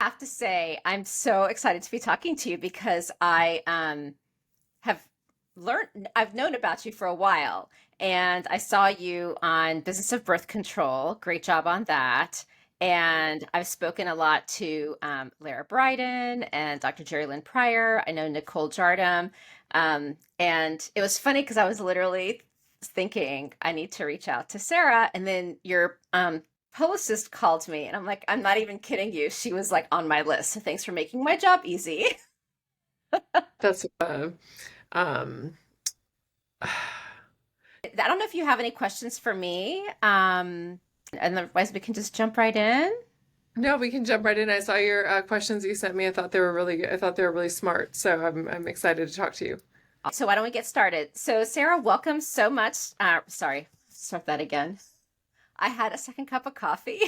have to say, I'm so excited to be talking to you because I have I've known about you for a while, and I saw you on Business of Birth Control. Great job on that. And I've spoken a lot to Lara Bryden and Dr. Jerry Lynn Pryor. I know Nicole Jardam. And it was funny because I was literally thinking I need to reach out to Sarah. And then your publicist called me, and I'm like, I'm not even kidding you. She was like on my list. So thanks for making my job easy. That's um I don't know if you have any questions for me. And otherwise we can just jump right in. no, we can jump right in. I saw your questions you sent me. I thought they were really good. I thought they were really smart. So I'm excited to talk to you. So why don't we get started? So Sarah, welcome so much. Sorry, start that again. I had a second cup of coffee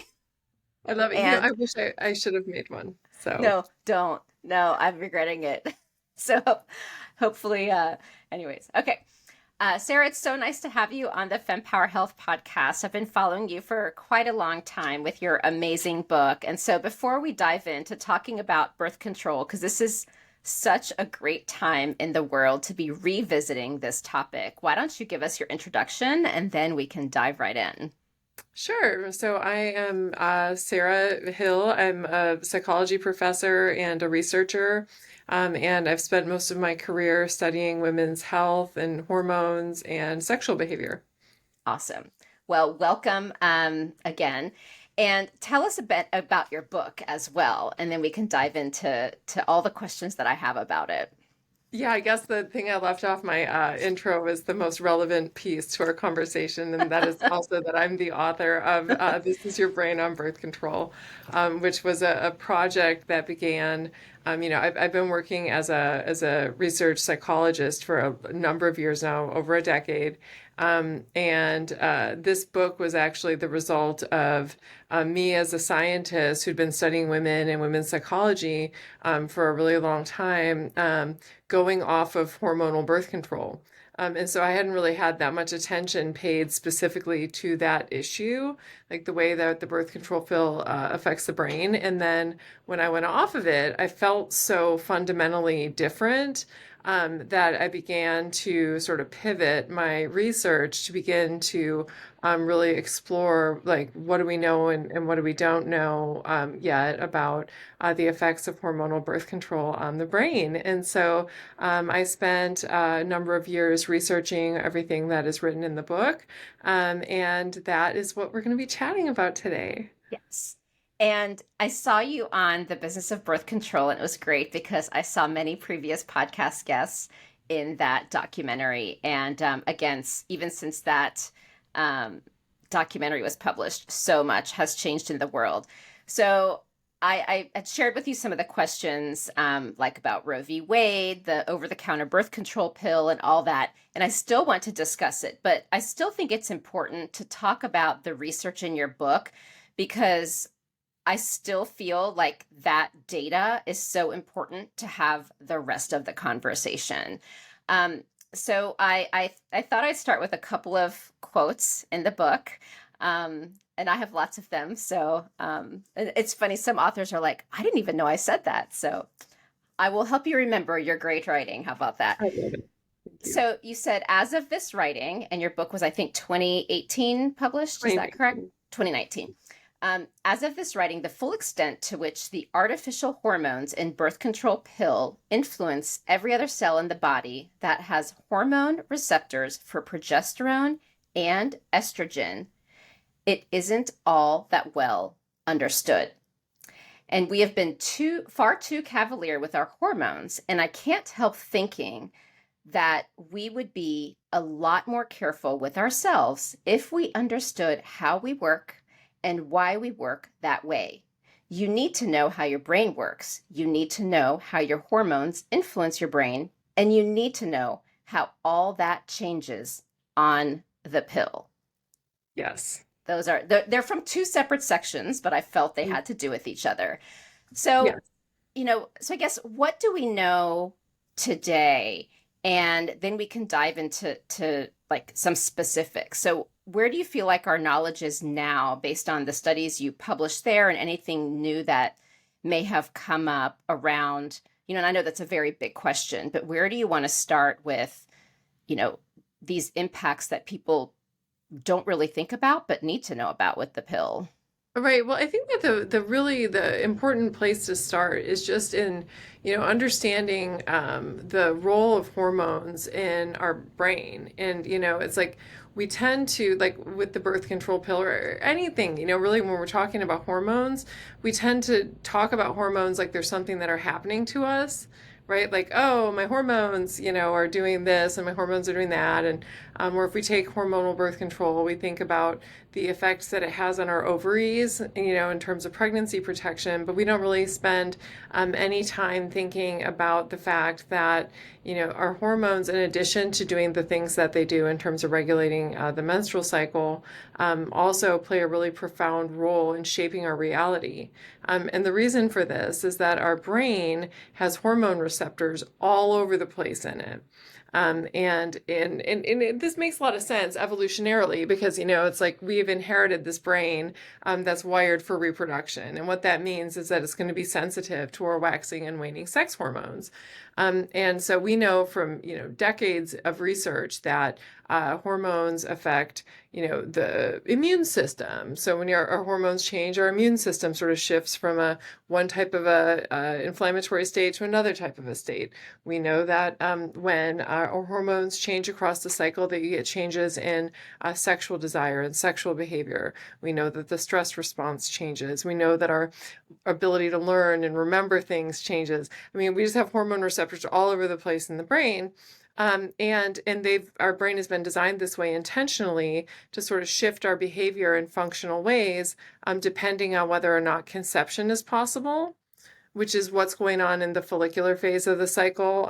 I love it. and I wish I should have made one. So no, don't. No, I'm regretting it. So hopefully, anyways, okay. Sarah, it's so nice to have you on the Fempower Health podcast. I've been following you for quite a long time with your amazing book. And so before we dive into talking about birth control, because this is such a great time in the world to be revisiting this topic, why don't you give us your introduction and then we can dive right in? sure. So I am Sarah Hill. I'm a psychology professor and a researcher. And I've spent most of my career studying women's health and hormones and sexual behavior. Awesome. Well, welcome again. And tell us a bit about your book as well, and then we can dive into all the questions that I have about it. Yeah, I guess the thing I left off my intro was the most relevant piece to our conversation, and that is also that I'm the author of This Is Your Brain on Birth Control, which was a project that began. I've been working as a research psychologist for a number of years now, over a decade. And this book was actually the result of me as a scientist who'd been studying women and women's psychology for a really long time, going off of hormonal birth control. And so I hadn't really had that much attention paid specifically to that issue, like the way that the birth control pill affects the brain. And then when I went off of it, I felt so fundamentally different that I began to sort of pivot my research to begin to really explore, like, what do we know and what do we don't know yet about the effects of hormonal birth control on the brain. And so I spent a number of years researching everything that is written in the book. And that is what we're going to be chatting about today. Yes. And I saw you on the Business of Birth Control, and it was great because I saw many previous podcast guests in that documentary. And again, even since that um, documentary was published, so much has changed in the world. So I had shared with you some of the questions, like about Roe v. Wade, the over-the-counter birth control pill, and all that. And I still want to discuss it, but I still think it's important to talk about the research in your book because I still feel like that data is so important to have the rest of the conversation. So I thought I'd start with a couple of quotes in the book. And I have lots of them. So it's funny. Some authors are like, I didn't even know I said that. So I will help you remember your great writing. How about that? I love it. Thank you. So you said, as of this writing, and your book was, I think, 2018 published. Is that correct? 2019. As of this writing, the full extent to which the artificial hormones in birth control pill influence every other cell in the body that has hormone receptors for progesterone and estrogen, it isn't all that well understood. And we have been far too cavalier with our hormones. And I can't help thinking that we would be a lot more careful with ourselves if we understood how we work and why we work that way. You need to know how your brain works. You need to know how your hormones influence your brain. And you need to know how all that changes on the pill. Yes. They're from two separate sections, but I felt they had to do with each other. So, Yes. So I guess what do we know today? And then we can dive into like some specifics. So where do you feel like our knowledge is now based on the studies you published there and anything new that may have come up around, and I know that's a very big question, but where do you want to start with, you know, these impacts that people don't really think about but need to know about with the pill? Right. Well, I think that the important place to start is just in, understanding the role of hormones in our brain. And, it's like we tend to, like with the birth control pill or anything, really when we're talking about hormones, we tend to talk about hormones like there's something that are happening to us. Right, like, oh, my hormones, are doing this, and my hormones are doing that, and or if we take hormonal birth control, we think about the effects that it has on our ovaries, in terms of pregnancy protection, but we don't really spend any time thinking about the fact that, our hormones, in addition to doing the things that they do in terms of regulating the menstrual cycle, also play a really profound role in shaping our reality. And the reason for this is that our brain has hormone receptors all over the place in it. And this makes a lot of sense evolutionarily because, it's like we've inherited this brain that's wired for reproduction. And what that means is that it's going to be sensitive to our waxing and waning sex hormones. And so we know from, decades of research that hormones affect, the immune system. So when our hormones change, our immune system sort of shifts from one type of inflammatory state to another type of a state. We know that when our hormones change across the cycle, that you get changes in sexual desire and sexual behavior. We know that the stress response changes. We know that our ability to learn and remember things changes. I mean, we just have hormone receptors all over the place in the brain. And our brain has been designed this way intentionally to sort of shift our behavior in functional ways, depending on whether or not conception is possible, which is what's going on in the follicular phase of the cycle,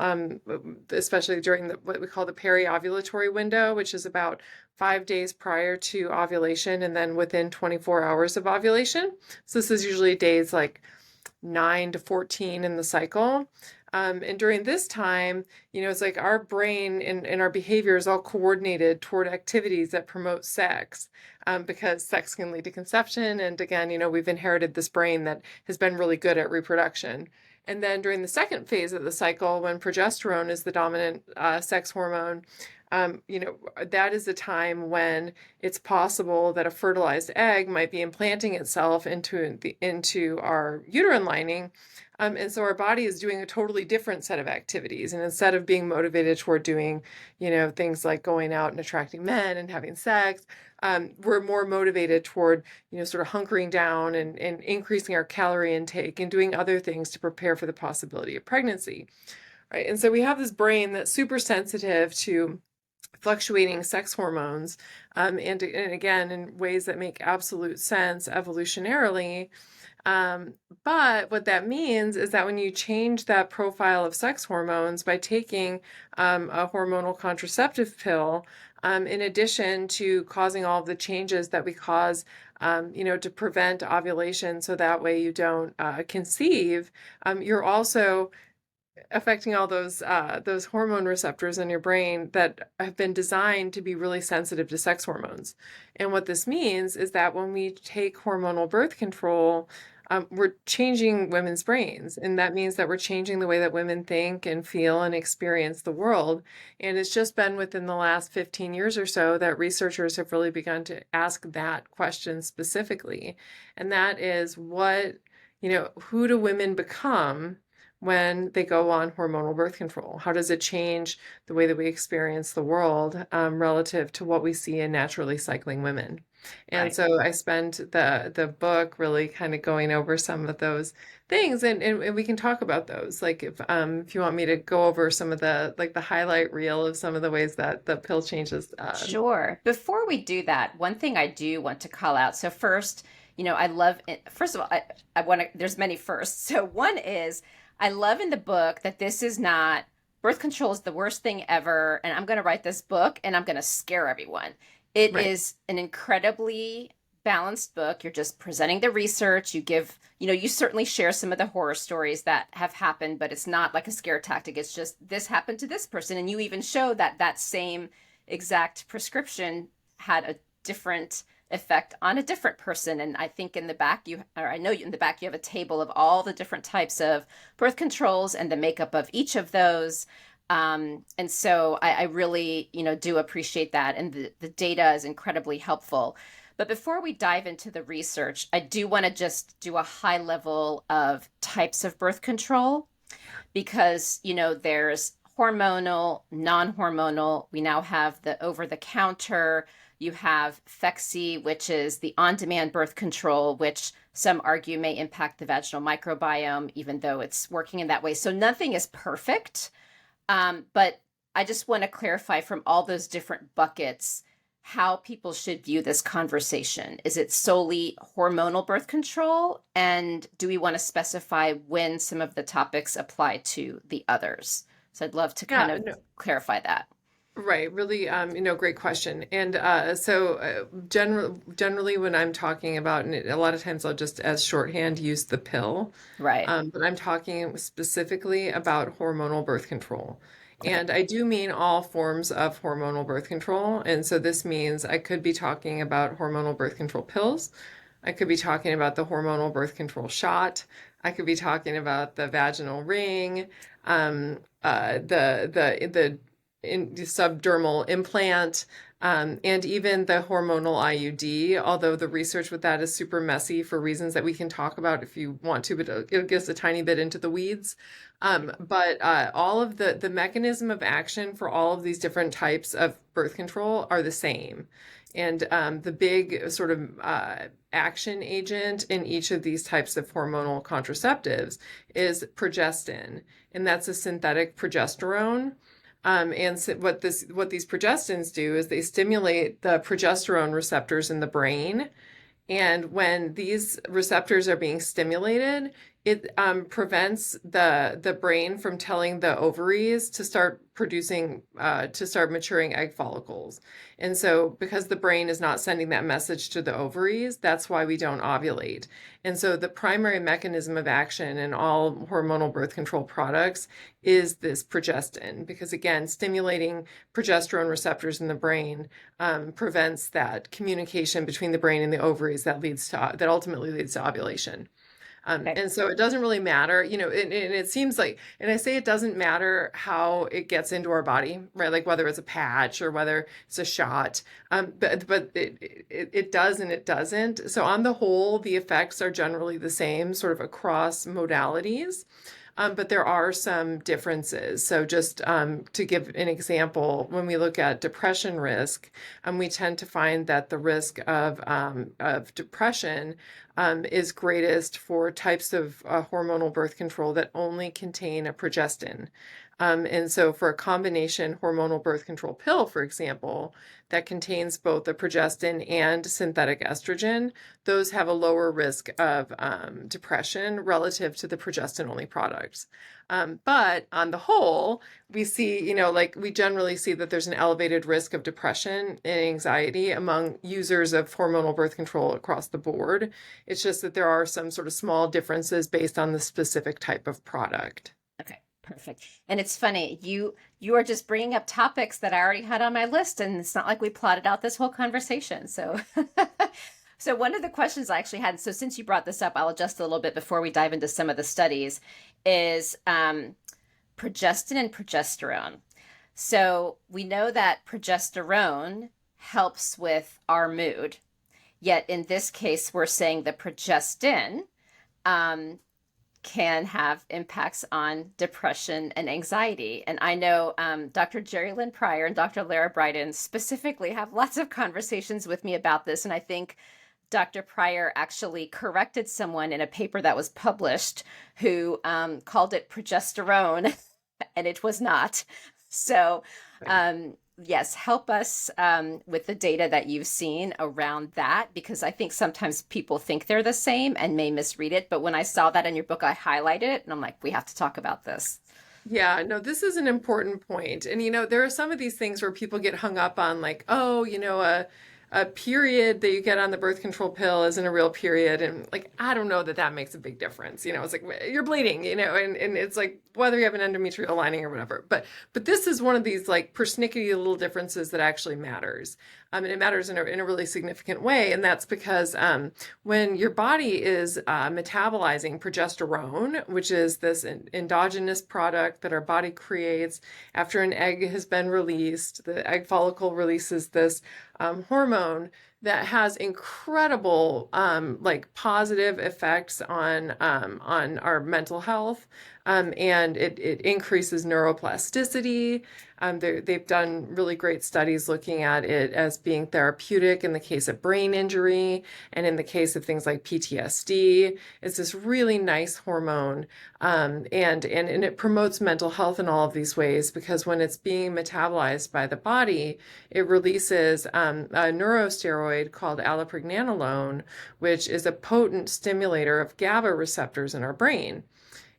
especially during what we call the periovulatory window, which is about 5 days prior to ovulation and then within 24 hours of ovulation. So this is usually days like 9 to 14 in the cycle. And during this time, it's like our brain and our behavior is all coordinated toward activities that promote sex, because sex can lead to conception. And again, we've inherited this brain that has been really good at reproduction. And then during the second phase of the cycle, when progesterone is the dominant sex hormone, that is the time when it's possible that a fertilized egg might be implanting itself into our uterine lining. And so our body is doing a totally different set of activities. And instead of being motivated toward doing, things like going out and attracting men and having sex, we're more motivated toward, sort of hunkering down and increasing our calorie intake and doing other things to prepare for the possibility of pregnancy. Right. And so we have this brain that's super sensitive to fluctuating sex hormones, and again, in ways that make absolute sense evolutionarily. But what that means is that when you change that profile of sex hormones by taking a hormonal contraceptive pill, in addition to causing all of the changes that we cause, to prevent ovulation so that way you don't conceive, you're also affecting all those hormone receptors in your brain that have been designed to be really sensitive to sex hormones. And what this means is that when we take hormonal birth control, we're changing women's brains. And that means that we're changing the way that women think and feel and experience the world. And it's just been within the last 15 years or so that researchers have really begun to ask that question specifically. And that is who do women become when they go on hormonal birth control? How does it change the way that we experience the world relative to what we see in naturally cycling women? And Right. so I spent the book really kind of going over some of those things, and we can talk about those. Like if you want me to go over some of the highlight reel of some of the ways that the pill changes. Sure. Before we do that, one thing I do want to call out. So first, I love it. First of all, I want to, there's many firsts. So one is I love in the book that this is not birth control is the worst thing ever. And I'm going to write this book and I'm going to scare everyone. It Right. is an incredibly balanced book. You're just presenting the research. You give, you certainly share some of the horror stories that have happened, but it's not like a scare tactic. It's just this happened to this person. And you even show that that same exact prescription had a different effect on a different person. And I think in the back or I know in the back you have a table of all the different types of birth controls and the makeup of each of those. And so I really, do appreciate that. And the data is incredibly helpful. But before we dive into the research, I do want to just do a high level of types of birth control because, there's hormonal, non-hormonal. We now have the over-the-counter. You have Phexxi, which is the on-demand birth control, which some argue may impact the vaginal microbiome, even though it's working in that way. So nothing is perfect. But I just want to clarify from all those different buckets how people should view this conversation. Is it solely hormonal birth control? And do we want to specify when some of the topics apply to the others? So I'd love to kind of clarify that. Right, really, great question. And generally, when I'm talking about, and a lot of times I'll just as shorthand use the pill, Right. but I'm talking specifically about hormonal birth control. Okay. And I do mean all forms of hormonal birth control. And so this means I could be talking about hormonal birth control pills. I could be talking about the hormonal birth control shot. I could be talking about the vaginal ring, the subdermal implant, and even the hormonal IUD, although the research with that is super messy for reasons that we can talk about if you want to, but it gets a tiny bit into the weeds. But all of the mechanism of action for all of these different types of birth control are the same. And the big sort of action agent in each of these types of hormonal contraceptives is progestin, and that's a synthetic progesterone. And so what these progestins do is they stimulate the progesterone receptors in the brain. And when these receptors are being stimulated, it prevents the brain from telling the ovaries to start maturing egg follicles. And so because the brain is not sending that message to the ovaries, that's why we don't ovulate. And so the primary mechanism of action in all hormonal birth control products is this progestin, because again, stimulating progesterone receptors in the brain prevents that communication between the brain and the ovaries that ultimately leads to ovulation. Okay. And so it doesn't really matter, and it seems like, and I say it doesn't matter how it gets into our body, right? Like whether it's a patch or whether it's a shot, but it does and it doesn't. So on the whole, the effects are generally the same sort of across modalities. But there are some differences. So just to give an example, when we look at depression risk, we tend to find that the risk of depression is greatest for types of hormonal birth control that only contain a progestin. And so for a combination hormonal birth control pill, for example, that contains both the progestin and synthetic estrogen, those have a lower risk of depression relative to the progestin-only products. But on the whole, we see, we generally see that there's an elevated risk of depression and anxiety among users of hormonal birth control across the board. It's just that there are some sort of small differences based on the specific type of product. Okay. Perfect. And it's funny, you are just bringing up topics that I already had on my list, and it's not like we plotted out this whole conversation. So, so one of the questions I actually had, so since you brought this up, I'll adjust a little bit before we dive into some of the studies, is progestin and progesterone. So we know that progesterone helps with our mood, yet in this case, we're saying the progestin can have impacts on depression and anxiety. And I know Dr. Jerry Lynn Pryor and Dr. Lara Bryden specifically have lots of conversations with me about this. And I think Dr. Pryor actually corrected someone in a paper that was published who called it progesterone, and it was not. So yes, help us with the data that you've seen around that, because I think sometimes people think they're the same and may misread it. But when I saw that in your book, I highlighted it and I'm like, we have to talk about this. Yeah, no, this is an important point. And, there are some of these things where people get hung up on like, oh, a period that you get on the birth control pill isn't a real period. And like, I don't know that makes a big difference. It's like you're bleeding, and it's like whether you have an endometrial lining or whatever. But this is one of these like persnickety little differences that actually matters. And it matters in a really significant way. And that's because when your body is metabolizing progesterone, which is this endogenous product that our body creates after an egg has been released, the egg follicle releases this hormone that has incredible like positive effects on our mental health, and it increases neuroplasticity. They've done really great studies looking at it as being therapeutic in the case of brain injury and in the case of things like PTSD. It's this really nice hormone, and it promotes mental health in all of these ways, because when it's being metabolized by the body, it releases a neurosteroid called allopregnanolone, which is a potent stimulator of GABA receptors in our brain.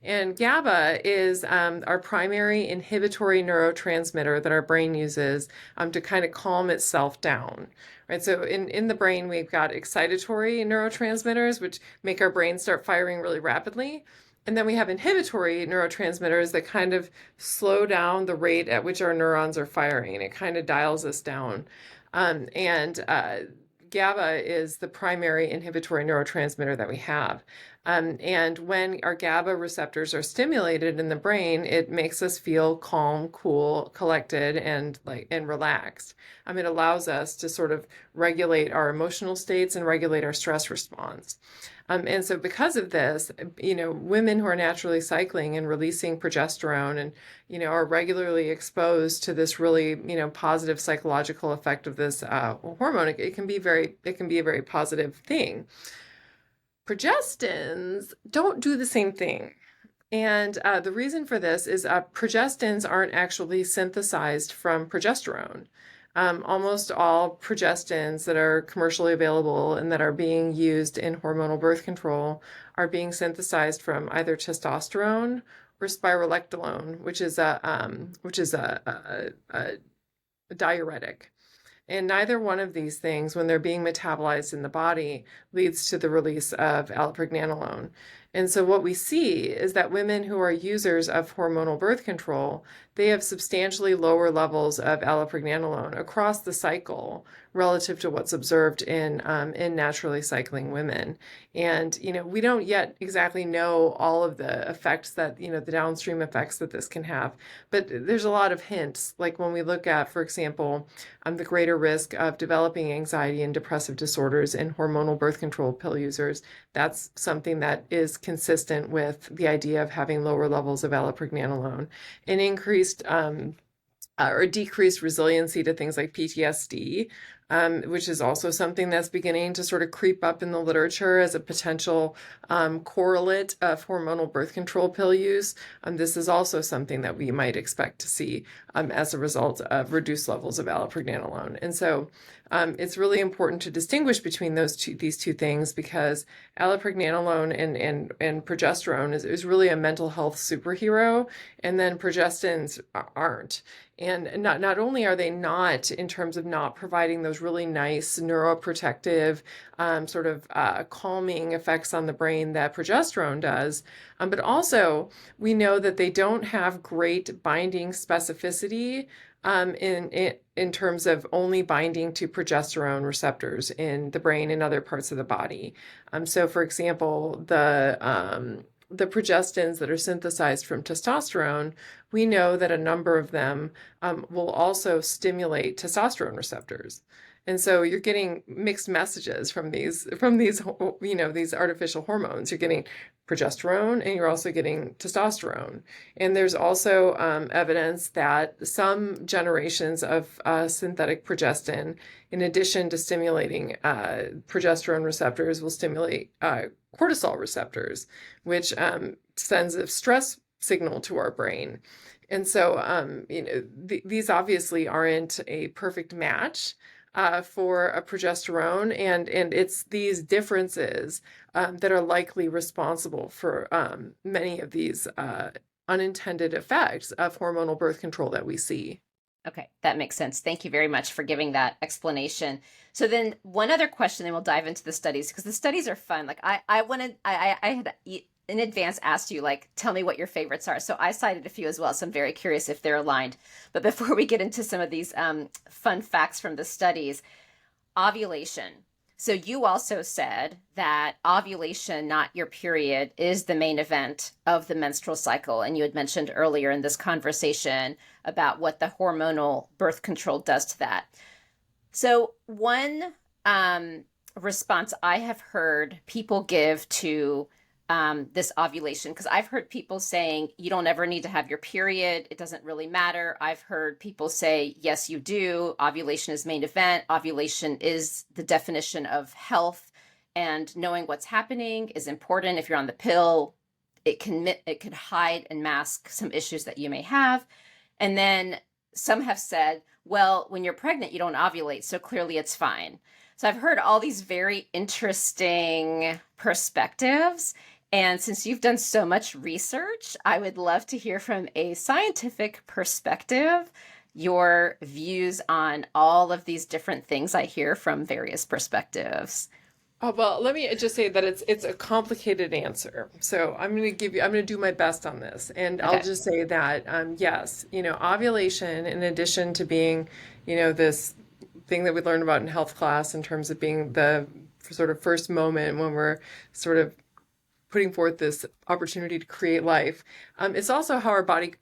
And GABA is our primary inhibitory neurotransmitter that our brain uses to kind of calm itself down. Right. So in the brain, we've got excitatory neurotransmitters, which make our brain start firing really rapidly. And then we have inhibitory neurotransmitters that kind of slow down the rate at which our neurons are firing, and it kind of dials us down. GABA is the primary inhibitory neurotransmitter that we have. And when our GABA receptors are stimulated in the brain, it makes us feel calm, cool, collected, and relaxed. It allows us to sort of regulate our emotional states and regulate our stress response. And so because of this, women who are naturally cycling and releasing progesterone and, are regularly exposed to this really, positive psychological effect of this hormone, it can be a very positive thing. Progestins don't do the same thing. And the reason for this is progestins aren't actually synthesized from progesterone. Almost all progestins that are commercially available and that are being used in hormonal birth control are being synthesized from either testosterone or spironolactone, which is a diuretic. And neither one of these things, when they're being metabolized in the body, leads to the release of allopregnanolone. And so what we see is that women who are users of hormonal birth control, they have substantially lower levels of allopregnanolone across the cycle relative to what's observed in naturally cycling women. And, we don't yet exactly know all of the effects that, the downstream effects that this can have. But there's a lot of hints, like when we look at, for example, the greater risk of developing anxiety and depressive disorders in hormonal birth control pill users. That's something that is consistent with the idea of having lower levels of allopregnanolone, an increased or decreased resiliency to things like PTSD, which is also something that's beginning to sort of creep up in the literature as a potential correlate of hormonal birth control pill use. This is also something that we might expect to see as a result of reduced levels of allopregnanolone. And so it's really important to distinguish between these two things, because allopregnanolone and progesterone is really a mental health superhero, and then progestins aren't. And not only are they not, in terms of not providing those really nice neuroprotective sort of calming effects on the brain that progesterone does, but also we know that they don't have great binding specificity in terms of only binding to progesterone receptors in the brain and other parts of the body. So for example, the progestins that are synthesized from testosterone, we know that a number of them will also stimulate testosterone receptors. And so you're getting mixed messages from these artificial hormones. You're getting progesterone and you're also getting testosterone. And there's also evidence that some generations of synthetic progestin, in addition to stimulating progesterone receptors, will stimulate cortisol receptors, which sends a stress signal to our brain. And so, these obviously aren't a perfect match for a progesterone, and it's these differences that are likely responsible for many of these unintended effects of hormonal birth control that we see. Okay, that makes sense. Thank you very much for giving that explanation. So then one other question, then we'll dive into the studies, because the studies are fun. Like I had in advance asked you, like, tell me what your favorites are. So I cited a few as well. So I'm very curious if they're aligned. But before we get into some of these fun facts from the studies, ovulation. So you also said that ovulation, not your period, is the main event of the menstrual cycle. And you had mentioned earlier in this conversation about what the hormonal birth control does to that. So one response I have heard people give to this ovulation, because I've heard people saying you don't ever need to have your period. It doesn't really matter. I've heard people say, yes, you do. Ovulation is main event. Ovulation is the definition of health, and knowing what's happening is important. If you're on the pill, it could hide and mask some issues that you may have. And then some have said, well, when you're pregnant, you don't ovulate, so clearly it's fine. So I've heard all these very interesting perspectives. And since you've done so much research, I would love to hear from a scientific perspective your views on all of these different things I hear from various perspectives. Oh, well, let me just say that it's a complicated answer. So I'm going to do my best on this. And I'll Okay. just say that, yes, ovulation, in addition to being, this thing that we learned about in health class in terms of being the sort of first moment when we're sort of putting forth this opportunity to create life, it's also how our body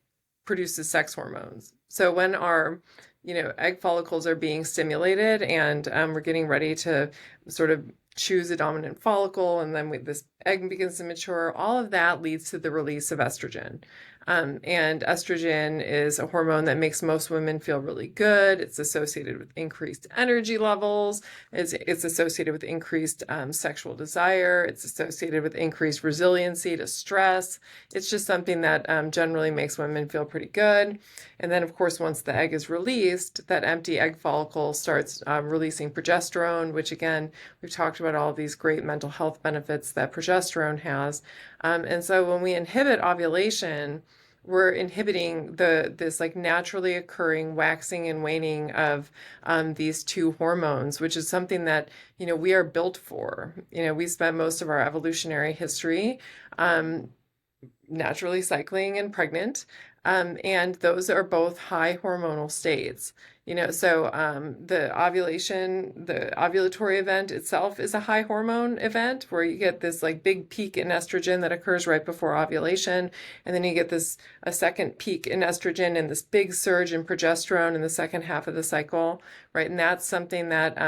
produces sex hormones. So when our egg follicles are being stimulated and we're getting ready to sort of choose a dominant follicle, and then this egg begins to mature, all of that leads to the release of estrogen. And estrogen is a hormone that makes most women feel really good. It's associated with increased energy levels. It's associated with increased sexual desire. It's associated with increased resiliency to stress. It's just something that generally makes women feel pretty good. And then, of course, once the egg is released, that empty egg follicle starts releasing progesterone, which, again, we've talked about all these great mental health benefits that progesterone has. And so when we inhibit ovulation, we're inhibiting this like naturally occurring waxing and waning of these two hormones, which is something that we are built for. We spent most of our evolutionary history naturally cycling and pregnant, and those are both high hormonal states. So the ovulatory event itself is a high hormone event where you get this like big peak in estrogen that occurs right before ovulation. And then you get a second peak in estrogen and this big surge in progesterone in the second half of the cycle, right? And that's something that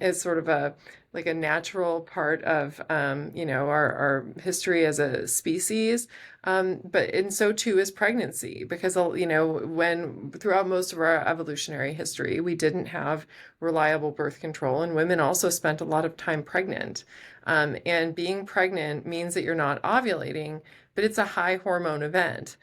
is sort of a natural part of, our history as a species. And so too is pregnancy, because, when throughout most of our evolutionary history, we didn't have reliable birth control, and women also spent a lot of time pregnant. And being pregnant means that you're not ovulating, but it's a high hormone event.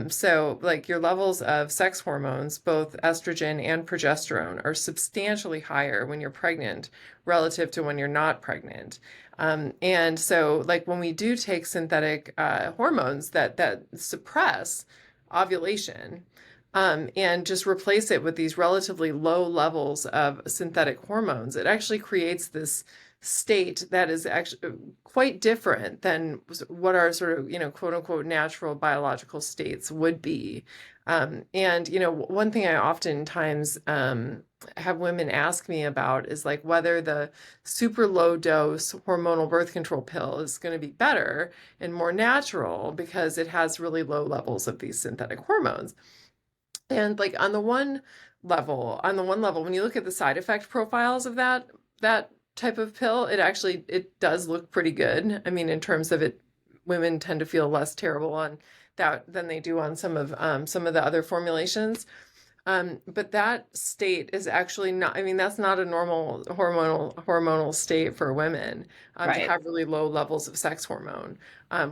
So like your levels of sex hormones, both estrogen and progesterone, are substantially higher when you're pregnant relative to when you're not pregnant. And so like when we do take synthetic hormones that suppress ovulation, and just replace it with these relatively low levels of synthetic hormones, it actually creates this state that is actually quite different than what our sort of, quote unquote, natural biological states would be. And, one thing I oftentimes have women ask me about is like whether the super low dose hormonal birth control pill is going to be better and more natural because it has really low levels of these synthetic hormones. And like on the one level, when you look at the side effect profiles of that type of pill, it does look pretty good. I mean, in terms of it, women tend to feel less terrible on that than they do on some of the other formulations. But that state is actually not, I mean, that's not a normal hormonal state for women, to Right. have really low levels of sex hormone.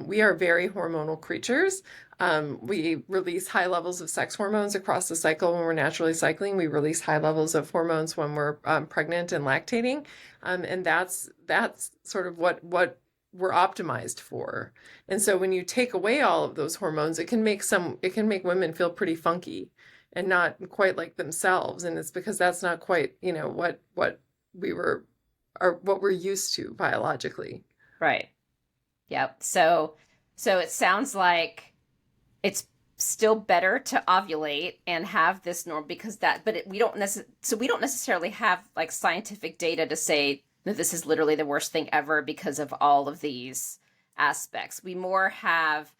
We are very hormonal creatures. We release high levels of sex hormones across the cycle when we're naturally cycling. We release high levels of hormones when we're pregnant and lactating. And that's sort of what we're optimized for. And so when you take away all of those hormones, it can make women feel pretty funky and not quite like themselves. And it's because that's not quite, what we're used to biologically. Right. Yep. So it sounds like it's still better to ovulate and have this norm because that, but we don't necessarily have like scientific data to say that this is literally the worst thing ever because of all of these aspects. We more have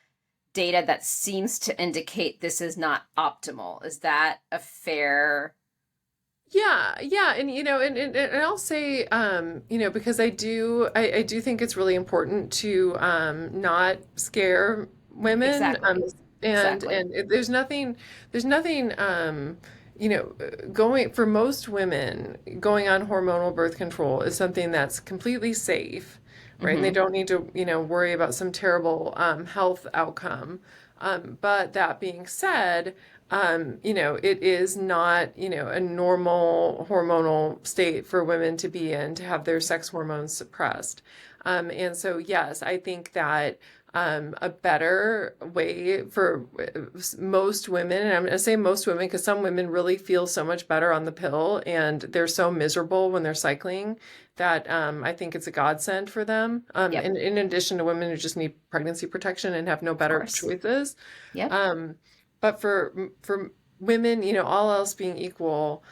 data that seems to indicate this is not optimal. Is that a fair? Yeah, and and I'll say, because I do think it's really important to not scare women, Exactly. Exactly. there's nothing, going for most women, going on hormonal birth control is something that's completely safe, right? And they Mm-hmm. don't need to, worry about some terrible health outcome. But that being said, it is not, a normal hormonal state for women to be in, to have their sex hormones suppressed. And so, yes, I think that a better way for most women, and I'm going to say most women because some women really feel so much better on the pill and they're so miserable when they're cycling that I think it's a godsend for them. Yep. In addition to women who just need pregnancy protection and have no Of better course. choices. Yep. Um, but for women, all else being equal,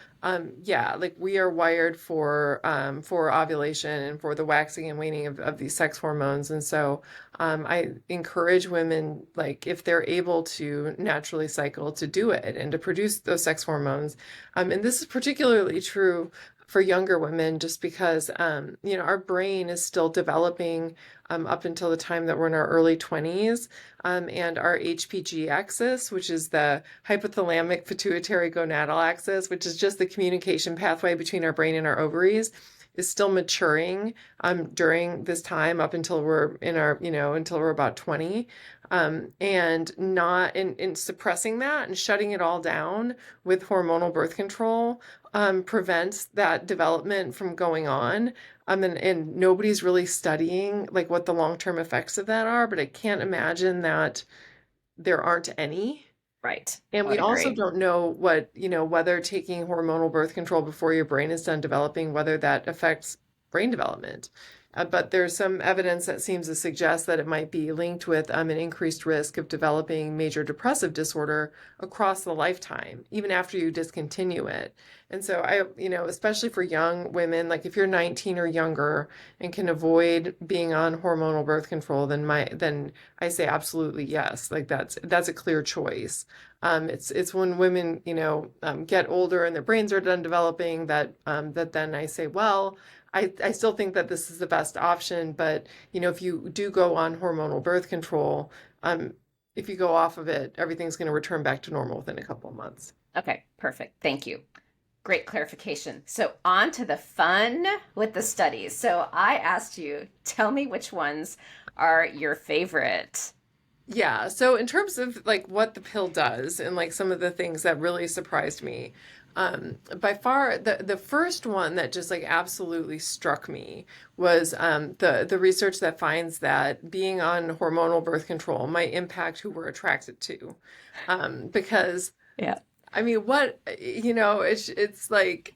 yeah, like we are wired for ovulation and for the waxing and waning of these sex hormones. And so I encourage women, like if they're able to naturally cycle, to do it and to produce those sex hormones. And this is particularly true for younger women, just because our brain is still developing up until the time that we're in our early 20s. And our HPG axis, which is the hypothalamic pituitary gonadal axis, which is just the communication pathway between our brain and our ovaries, is still maturing during this time up until we're in our, until we're about 20. And not in suppressing that and shutting it all down with hormonal birth control prevents that development from going on. And nobody's really studying like what the long-term effects of that are, but I can't imagine that there aren't any. Right. And I we would also agree. don't know what, whether taking hormonal birth control before your brain is done developing, whether that affects brain development. But there's some evidence that seems to suggest that it might be linked with an increased risk of developing major depressive disorder across the lifetime, even after you discontinue it. And so especially for young women, like if you're 19 or younger and can avoid being on hormonal birth control, then I say absolutely yes. Like that's a clear choice. It's when women, get older and their brains are done developing that then I say, well, I still think that this is the best option, but if you do go on hormonal birth control, if you go off of it, everything's going to return back to normal within a couple of months. Okay, perfect. Thank you. Great clarification. So, on to the fun with the studies. So, I asked you, tell me which ones are your favorite. Yeah, so in terms of like what the pill does and like some of the things that really surprised me, by far the first one that just like absolutely struck me was the research that finds that being on hormonal birth control might impact who we're attracted to. Because Yeah. I mean, it's like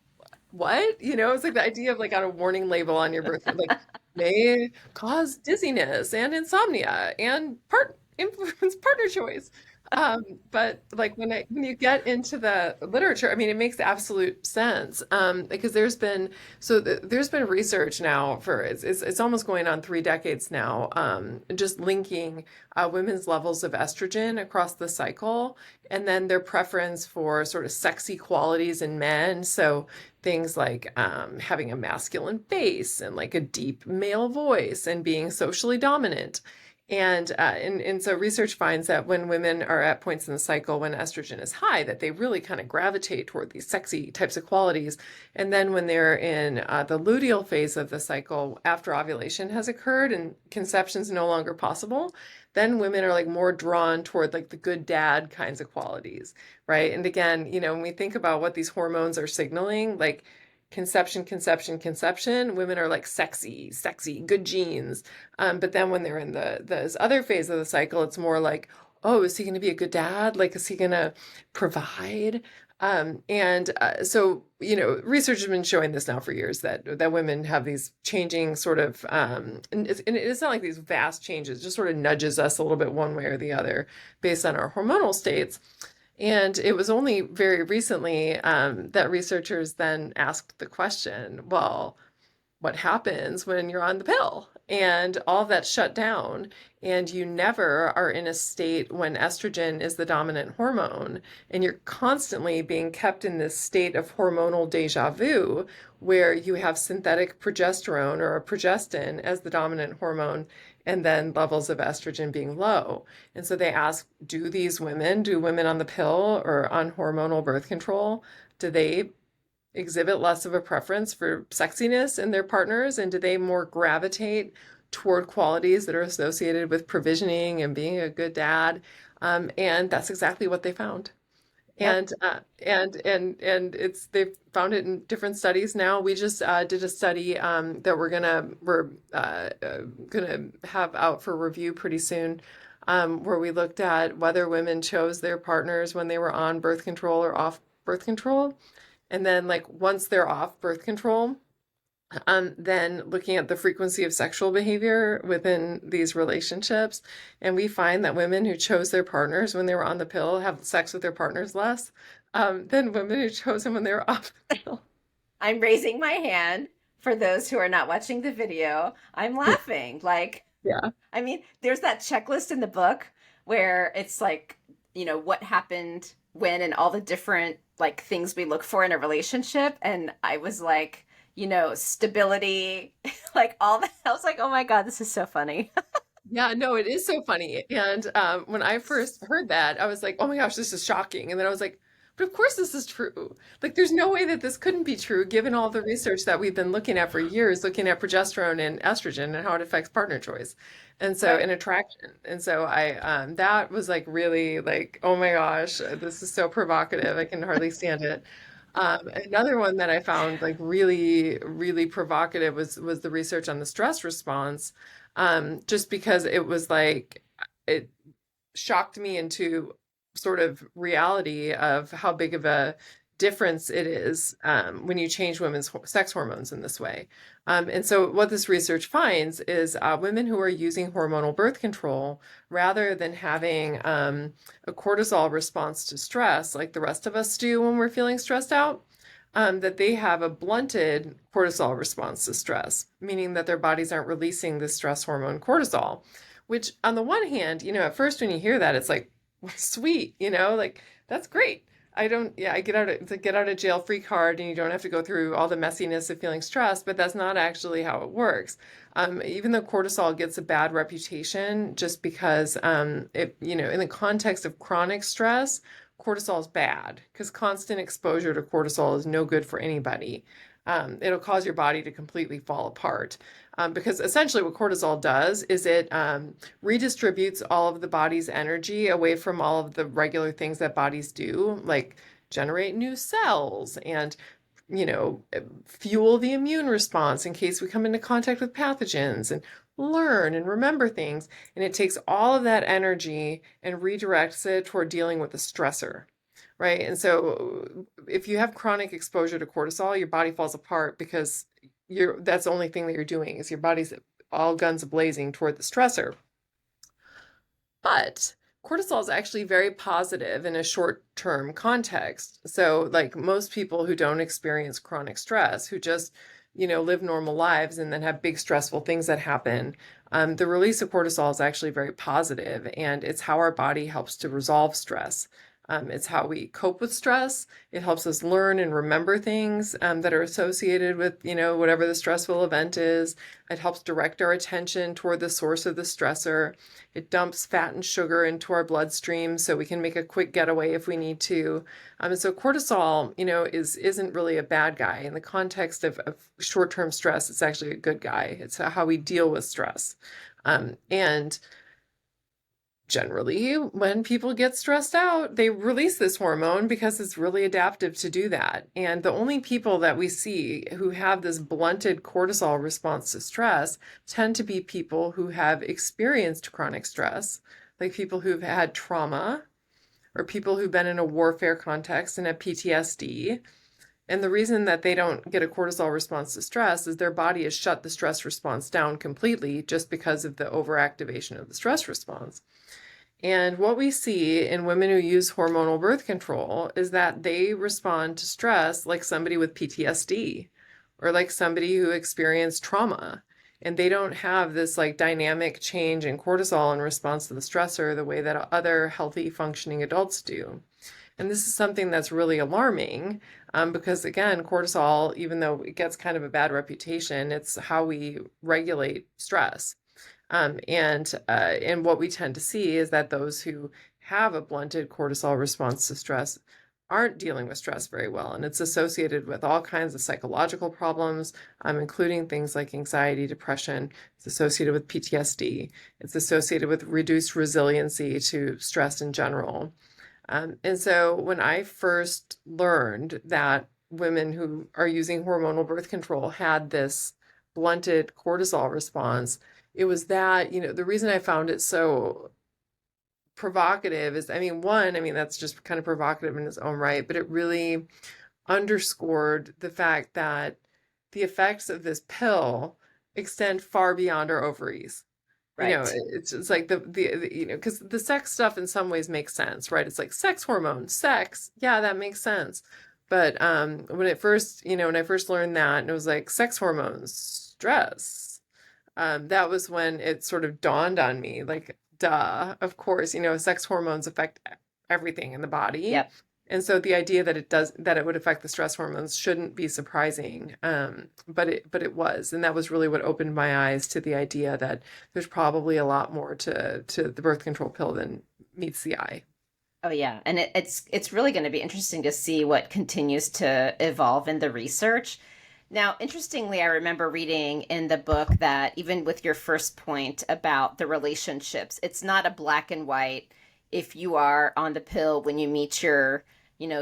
what? It's like the idea of like on a warning label on your birth, like may cause dizziness and insomnia and influence partner choice. Um, but like when you get into the literature, I mean, it makes absolute sense. Because there's been research now for it's almost going on 3 decades now, just linking women's levels of estrogen across the cycle, and then their preference for sort of sexy qualities in men. So things like having a masculine face and like a deep male voice and being socially dominant. And so research finds that when women are at points in the cycle when estrogen is high, that they really kind of gravitate toward these sexy types of qualities. And then when they're in the luteal phase of the cycle, after ovulation has occurred and conception is no longer possible, then women are like more drawn toward like the good dad kinds of qualities, right? And again, when we think about what these hormones are signaling, like conception, women are like sexy, good genes. But then when they're in this other phase of the cycle, it's more like, oh, is he going to be a good dad? Like, is he going to provide? So, research has been showing this now for years that women have these changing sort of, and it's not like these vast changes, it just sort of nudges us a little bit one way or the other based on our hormonal states. And it was only very recently that researchers then asked the question, well, what happens when you're on the pill and all that's shut down and you never are in a state when estrogen is the dominant hormone and you're constantly being kept in this state of hormonal deja vu where you have synthetic progesterone or a progestin as the dominant hormone and then levels of estrogen being low. And so they ask, do women on the pill or on hormonal birth control, do they exhibit less of a preference for sexiness in their partners? And do they more gravitate toward qualities that are associated with provisioning and being a good dad? And that's exactly what they found. Yep. And they've found it in different studies now. We just did a study that we're gonna have out for review pretty soon, where we looked at whether women chose their partners when they were on birth control or off birth control. And then, like, once they're off birth control, then looking at the frequency of sexual behavior within these relationships. And we find that women who chose their partners when they were on the pill have sex with their partners less than women who chose them when they were off the pill. I'm raising my hand for those who are not watching the video. I'm laughing. Like, Yeah. I mean, there's that checklist in the book where it's like, what happened when and all the different like things we look for in a relationship. And I was like, stability, like all that. I was like, oh my God, this is so funny. Yeah, no, it is so funny. And when I first heard that, I was like, oh my gosh, this is shocking. And then I was like, but of course this is true. Like, there's no way that this couldn't be true given all the research that we've been looking at for years, looking at progesterone and estrogen and how it affects partner choice. And so, Right. and attraction. And so that was like really like, oh my gosh, this is so provocative. I can hardly stand it. Another one that I found like really, really provocative was the research on the stress response, just because it was like it shocked me into sort of reality of how big of a difference it is when you change women's sex hormones in this way. And so, what this research finds is women who are using hormonal birth control, rather than having a cortisol response to stress like the rest of us do when we're feeling stressed out, that they have a blunted cortisol response to stress, meaning that their bodies aren't releasing the stress hormone cortisol. Which, on the one hand, at first when you hear that, it's like, sweet, like that's great. I get out of jail free card and you don't have to go through all the messiness of feeling stressed, but that's not actually how it works. Even though cortisol gets a bad reputation just because in the context of chronic stress, cortisol is bad because constant exposure to cortisol is no good for anybody. It'll cause your body to completely fall apart. Because essentially what cortisol does is it redistributes all of the body's energy away from all of the regular things that bodies do, like generate new cells and, fuel the immune response in case we come into contact with pathogens and learn and remember things. And it takes all of that energy and redirects it toward dealing with the stressor. Right. And so if you have chronic exposure to cortisol, your body falls apart because that's the only thing that you're doing is your body's all guns blazing toward the stressor. But cortisol is actually very positive in a short-term context. So like most people who don't experience chronic stress, who just, live normal lives and then have big stressful things that happen, the release of cortisol is actually very positive, and it's how our body helps to resolve stress. It's how we cope with stress. It helps us learn and remember things that are associated with, whatever the stressful event is. It helps direct our attention toward the source of the stressor. It dumps fat and sugar into our bloodstream so we can make a quick getaway if we need to. And so cortisol, isn't really a bad guy. In the context of short-term stress, it's actually a good guy. It's how we deal with stress. And generally, when people get stressed out, they release this hormone because it's really adaptive to do that. And the only people that we see who have this blunted cortisol response to stress tend to be people who have experienced chronic stress, like people who've had trauma or people who've been in a warfare context and have PTSD. And the reason that they don't get a cortisol response to stress is their body has shut the stress response down completely just because of the overactivation of the stress response. And what we see in women who use hormonal birth control is that they respond to stress like somebody with PTSD or like somebody who experienced trauma. And they don't have this like dynamic change in cortisol in response to the stressor the way that other healthy functioning adults do. And this is something that's really alarming because, again, cortisol, even though it gets kind of a bad reputation, it's how we regulate stress. And what we tend to see is that those who have a blunted cortisol response to stress aren't dealing with stress very well. And it's associated with all kinds of psychological problems, including things like anxiety, depression. It's associated with PTSD. It's associated with reduced resiliency to stress in general. And so when I first learned that women who are using hormonal birth control had this blunted cortisol response, it was that, the reason I found it so provocative is, that's just kind of provocative in its own right, but it really underscored the fact that the effects of this pill extend far beyond our ovaries. Right. It's like the because the sex stuff in some ways makes sense, right? It's like sex hormones, sex, yeah, that makes sense. But when I first learned that, and it was like sex hormones, stress, that was when it sort of dawned on me, like, duh, of course, sex hormones affect everything in the body. Yep. And so the idea that it would affect the stress hormones shouldn't be surprising. But it was, and that was really what opened my eyes to the idea that there's probably a lot more to the birth control pill than meets the eye. Oh yeah, and it's really going to be interesting to see what continues to evolve in the research. Now, interestingly, I remember reading in the book that even with your first point about the relationships, it's not a black and white. If you are on the pill when you meet your,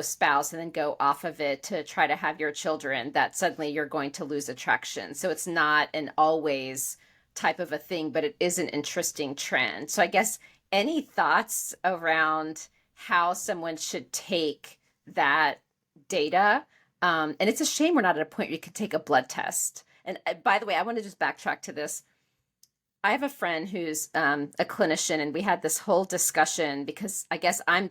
spouse and then go off of it to try to have your children, that suddenly you're going to lose attraction. So it's not an always type of a thing, but it is an interesting trend. So I guess any thoughts around how someone should take that data? And it's a shame we're not at a point where you could take a blood test. And by the way, I want to just backtrack to this. I have a friend who's a clinician, and we had this whole discussion because I guess I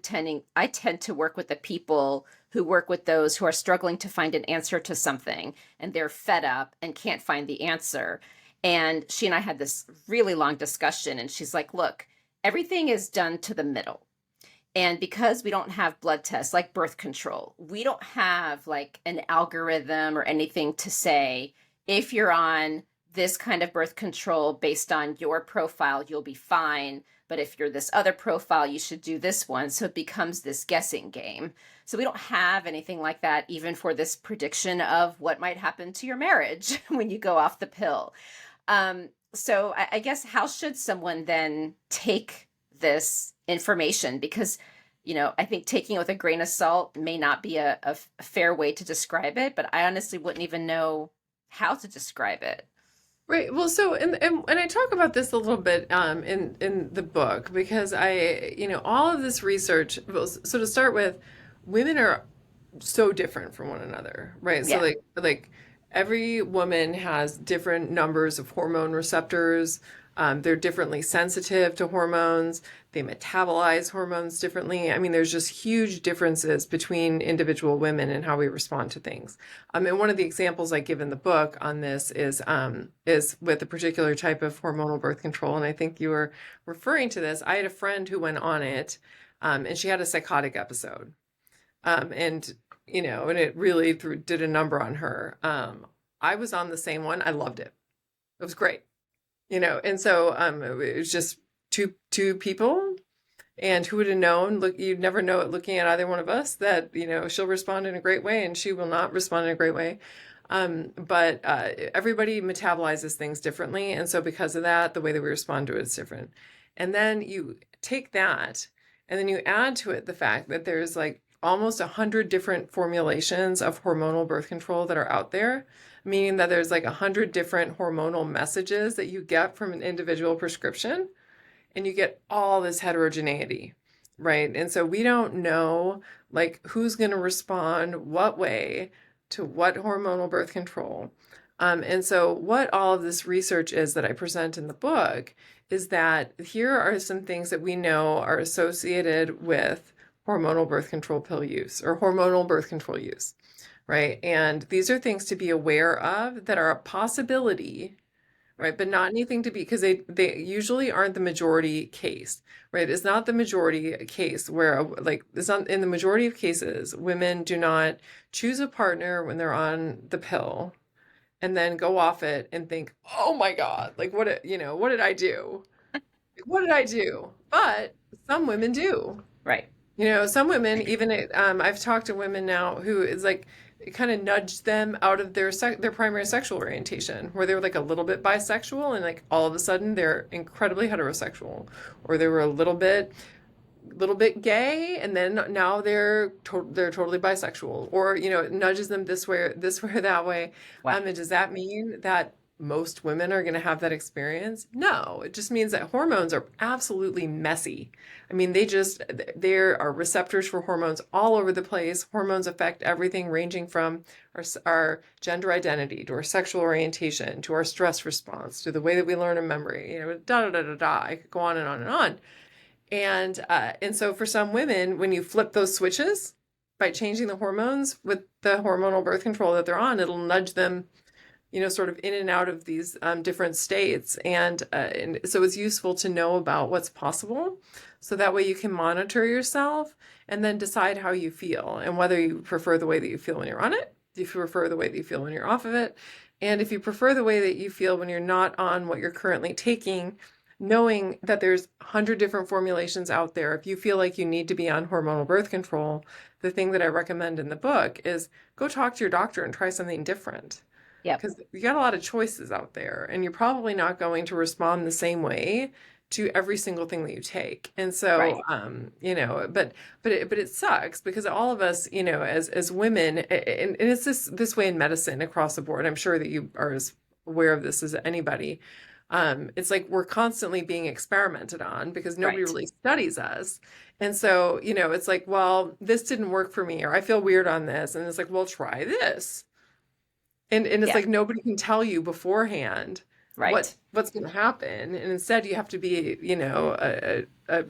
tend to work with the people who work with those who are struggling to find an answer to something, and they're fed up and can't find the answer. And she and I had this really long discussion, and she's like, look, everything is done to the middle. And because we don't have blood tests like birth control, we don't have like an algorithm or anything to say, if you're on this kind of birth control based on your profile, you'll be fine. But if you're this other profile, you should do this one. So it becomes this guessing game. So we don't have anything like that, even for this prediction of what might happen to your marriage when you go off the pill. So I guess how should someone then take this information? Because, I think taking it with a grain of salt may not be a fair way to describe it, but I honestly wouldn't even know how to describe it. Right. Well, so and I talk about this a little bit in the book because all of this research. Well, so to start with, women are so different from one another, right? So Yeah. like every woman has different numbers of hormone receptors. They're differently sensitive to hormones. They metabolize hormones differently. I mean, there's just huge differences between individual women and how we respond to things. And one of the examples I give in the book on this is with a particular type of hormonal birth control. And I think you were referring to this. I had a friend who went on it, and she had a psychotic episode. And it really did a number on her. I was on the same one. I loved it. It was great. And so it was just two people, and who would have known? Look, you'd never know it looking at either one of us that she'll respond in a great way and she will not respond in a great way. But everybody metabolizes things differently, and so because of that, the way that we respond to it is different. And then you take that, and then you add to it the fact that there's like almost 100 different formulations of hormonal birth control that are out there, meaning that there's like 100 different hormonal messages that you get from an individual prescription, and you get all this heterogeneity. right? And so we don't know like who's going to respond what way to what hormonal birth control. And so what all of this research is that I present in the book is that here are some things that we know are associated with hormonal birth control pill use or hormonal birth control use, right? And these are things to be aware of that are a possibility, right? But not anything to be, because they usually aren't the majority case, right? It's not the majority case where, like, it's not in the majority of cases, women do not choose a partner when they're on the pill and then go off it and think, oh my God, like, what did I do? What did I do? But some women do. Right. Some women, even I've talked to women now who is like, it kind of nudged them out of their primary sexual orientation, where they were like a little bit bisexual, and like all of a sudden they're incredibly heterosexual, or they were a little bit gay, and then now they're totally bisexual, or it nudges them this way or that way. Wow. And does that mean that most women are going to have that experience? No, it just means that hormones are absolutely messy. I mean, there are receptors for hormones all over the place. Hormones affect everything ranging from our gender identity to our sexual orientation to our stress response to the way that we learn a memory. Da da da da da. I could go on and on and on. And so for some women, when you flip those switches by changing the hormones with the hormonal birth control that they're on, it'll nudge them, sort of in and out of these different states. And so it's useful to know about what's possible. So that way you can monitor yourself and then decide how you feel and whether you prefer the way that you feel when you're on it, if you prefer the way that you feel when you're off of it. And if you prefer the way that you feel when you're not on what you're currently taking, knowing that there's 100 different formulations out there. If you feel like you need to be on hormonal birth control, the thing that I recommend in the book is go talk to your doctor and try something different. Yep. Because you got a lot of choices out there, and you're probably not going to respond the same way to every single thing that you take. And so, Right. but it sucks because all of us, as women, and it's this way in medicine across the board. I'm sure that you are as aware of this as anybody. It's like we're constantly being experimented on because nobody Right. really studies us. And so, it's like, well, this didn't work for me, or I feel weird on this. And it's like, well, try this. And it's Yeah. like nobody can tell you beforehand Right. what's going to happen. And instead you have to be, a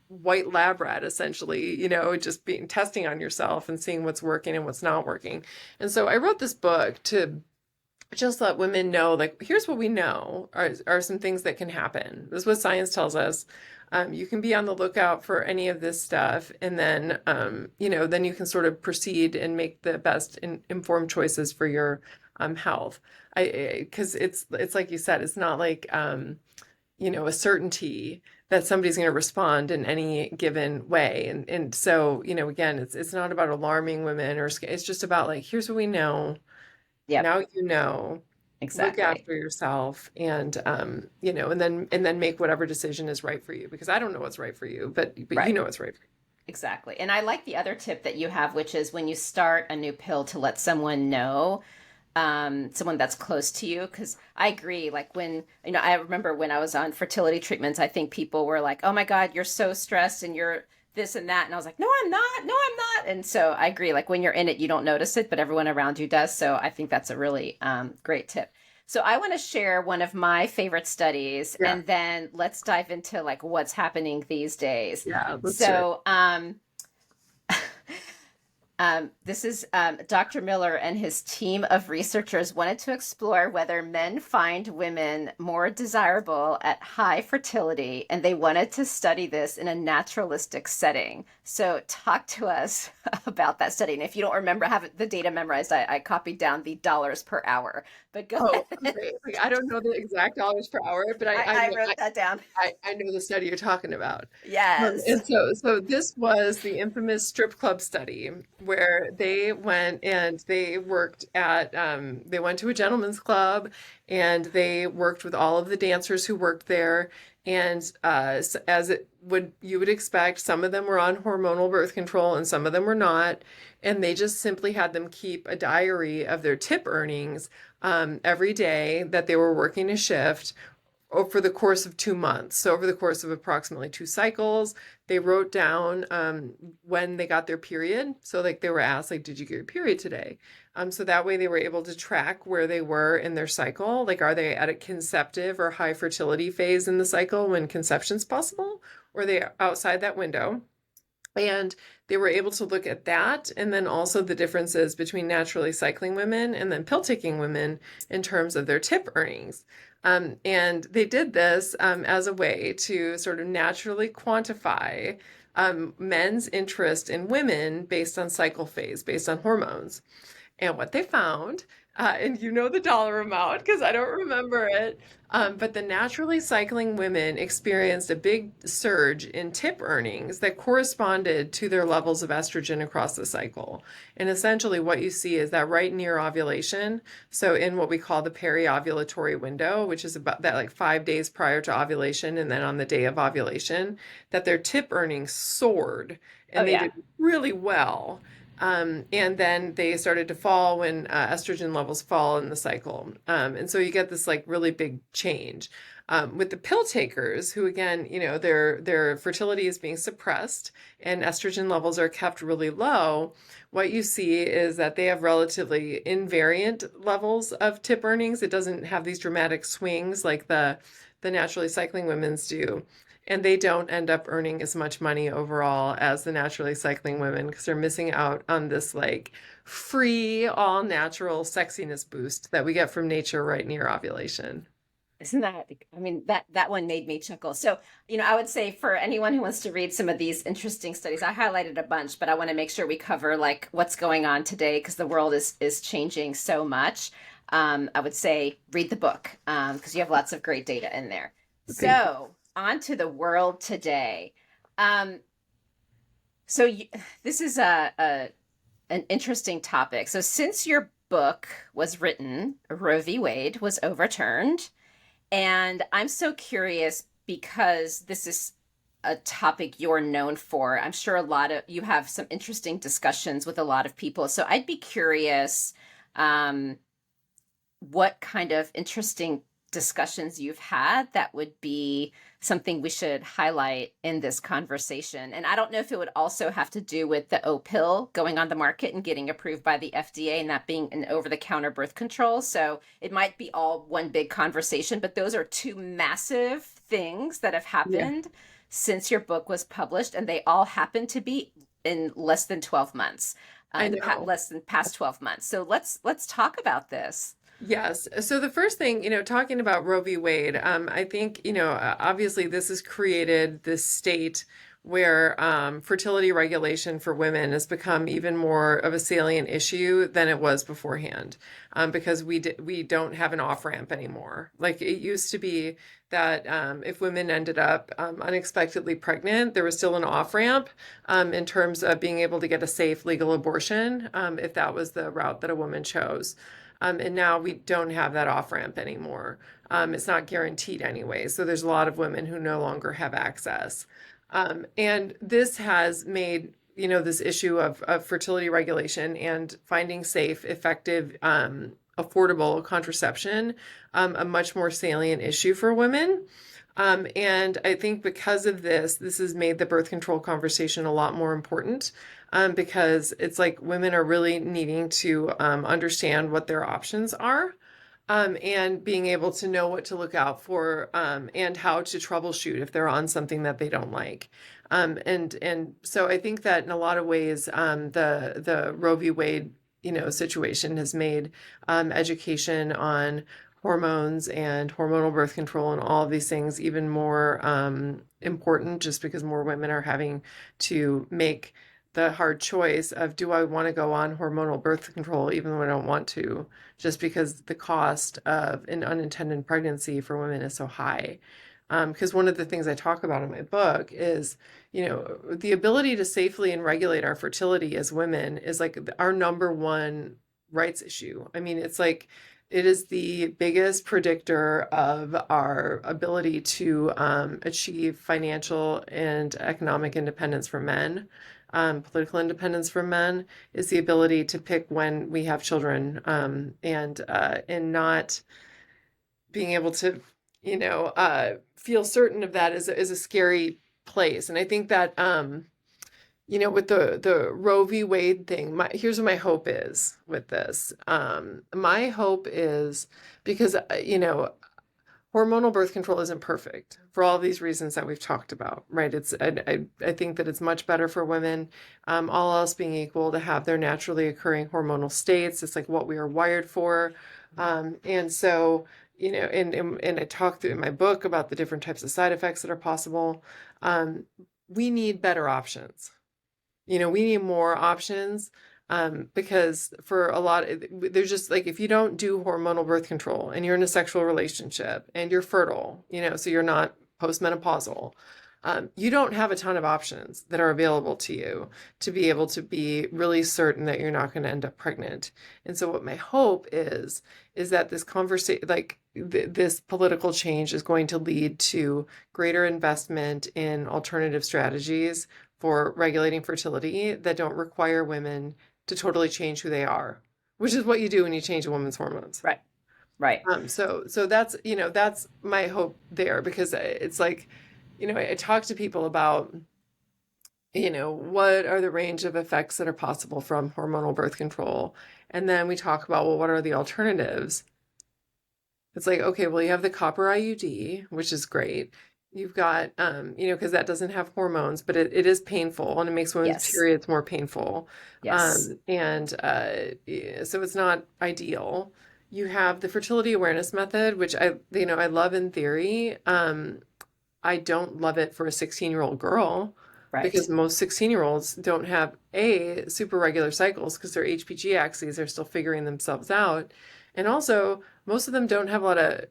white lab rat, essentially, just testing on yourself and seeing what's working and what's not working. And so I wrote this book to just let women know, like, here's what we know are some things that can happen. This is what science tells us. You can be on the lookout for any of this stuff, and then, then you can sort of proceed and make the best informed choices for your health. Because it's like you said, it's not like, a certainty that somebody's going to respond in any given way. And so, again, it's not about alarming women, or it's just about like, here's what we know. Yep. Now look Exactly. after yourself, and and then make whatever decision is right for you, because I don't know what's right for you, but you Right. know what's right for you. Exactly. And I like the other tip that you have, which is when you start a new pill to let someone know, someone that's close to you. Because I agree, like when, I remember when I was on fertility treatments, I think people were like, oh my God, you're so stressed and you're this and that. And I was like, no, I'm not. No, I'm not. And so I agree, like when you're in it, you don't notice it, but everyone around you does. So I think that's a really great tip. So I want to share one of my favorite studies, Yeah, and then let's dive into like what's happening these days. yeah, let's do it. So, this is Dr. Miller and his team of researchers wanted to explore whether men find women more desirable at high fertility, and they wanted to study this in a naturalistic setting. So, talk to us about that study. And if you don't remember, have the data memorized, I copied down the dollars per hour. But go Oh, ahead. great. Like, I don't know the exact dollars per hour, but I wrote that down. I know the study you're talking about. Yes. And so this was the infamous strip club study, where they went and they went to a gentleman's club, and they worked with all of the dancers who worked there. And you would expect, some of them were on hormonal birth control and some of them were not. And they just simply had them keep a diary of their tip earnings every day that they were working a shift over the course of 2 months. So over the course of approximately 2 cycles, they wrote down when they got their period. So like they were asked, like, did you get your period today? So that way they were able to track where they were in their cycle. Like, are they at a conceptive or high fertility phase in the cycle when conception's possible? Or are they outside that window? And they were able to look at that and then also the differences between naturally cycling women and then pill taking women in terms of their tip earnings. And they did this as a way to sort of naturally quantify men's interest in women based on cycle phase, based on hormones. And what they found, and you know the dollar amount because I don't remember it, but the naturally cycling women experienced a big surge in tip earnings that corresponded to their levels of estrogen across the cycle. And essentially, what you see is that right near ovulation, so in what we call the peri-ovulatory window, which is about that like 5 days prior to ovulation, and then on the day of ovulation, that their tip earnings soared Oh and they yeah. did really well. And then they started to fall when estrogen levels fall in the cycle. And so you get this like really big change. With the pill takers, who again, their fertility is being suppressed and estrogen levels are kept really low, what you see is that they have relatively invariant levels of tip earnings. It doesn't have these dramatic swings like the naturally cycling women's do. And they don't end up earning as much money overall as the naturally cycling women because they're missing out on this like free, all natural sexiness boost that we get from nature right near ovulation. Isn't that, I mean, that one made me chuckle. So, I would say for anyone who wants to read some of these interesting studies, I highlighted a bunch, but I want to make sure we cover like what's going on today because the world is changing so much. I would say read the book because you have lots of great data in there. Thank you. So, on to the world today. Um, so this is a an interesting topic. So, since your book was written, Roe v. Wade was overturned. And I'm so curious because this is a topic you're known for. I'm sure a lot of you have some interesting discussions with a lot of people. So I'd be curious um, what kind of interesting discussions you've had that would be something we should highlight in this conversation. And I don't know if it would also have to do with the O pill going on the market and getting approved by the FDA and that being an over the counter birth control. So it might be all one big conversation, but those are two massive things that have Yeah, happened since your book was published, and they all happen to be in less than 12 months, I in the know. less than past 12 months. So let's talk about this. Yes. So the first thing, talking about Roe v. Wade, I think, obviously this has created this state where fertility regulation for women has become even more of a salient issue than it was beforehand, because we don't have an off ramp anymore. Like it used to be that if women ended up unexpectedly pregnant, there was still an off ramp in terms of being able to get a safe legal abortion if that was the route that a woman chose. And now we don't have that off ramp anymore. It's not guaranteed anyway. So there's a lot of women who no longer have access. And this has made, this issue of fertility regulation and finding safe, effective, affordable contraception a much more salient issue for women. And I think because of this has made the birth control conversation a lot more important because it's like women are really needing to understand what their options are and being able to know what to look out for and how to troubleshoot if they're on something that they don't like. And so I think that in a lot of ways, the Roe v. Wade situation has made education on hormones and hormonal birth control and all of these things even more important just because more women are having to make the hard choice of do I want to go on hormonal birth control even though I don't want to, just because the cost of an unintended pregnancy for women is so high. Because one of the things I talk about in my book is, the ability to safely and regulate our fertility as women is like our number one rights issue. I mean, it's like it is the biggest predictor of our ability to achieve financial and economic independence for men. Political independence for men is the ability to pick when we have children and not being able to feel certain of that is a scary place. And I think that, with the Roe v. Wade thing, here's what my hope is with this. My hope is because, hormonal birth control isn't perfect for all these reasons that we've talked about, right? I think that it's much better for women, all else being equal, to have their naturally occurring hormonal states. It's like what we are wired for. And so, and I talk through in my book about the different types of side effects that are possible. We need better options. We need more options, because for a lot there's just like, if you don't do hormonal birth control and you're in a sexual relationship and you're fertile, so you're not postmenopausal, you don't have a ton of options that are available to you to be able to be really certain that you're not going to end up pregnant. And so what my hope is that this conversation, like this political change, is going to lead to greater investment in alternative strategies for regulating fertility that don't require women to totally change who they are, which is what you do when you change a woman's hormones. Right. Right. So that's my hope there, because it's like, I talk to people about, what are the range of effects that are possible from hormonal birth control, and then we talk about, well, what are the alternatives? It's like, okay, well, you have the copper IUD, which is great. You've got, because that doesn't have hormones, but it is painful, and it makes women's Yes. periods more painful. Yes. And so it's not ideal. You have the fertility awareness method, which I love in theory. I don't love it for a 16-year-old girl, Right. because most 16-year-olds don't have super regular cycles, because their HPG axes are still figuring themselves out. And also, most of them don't have a lot of,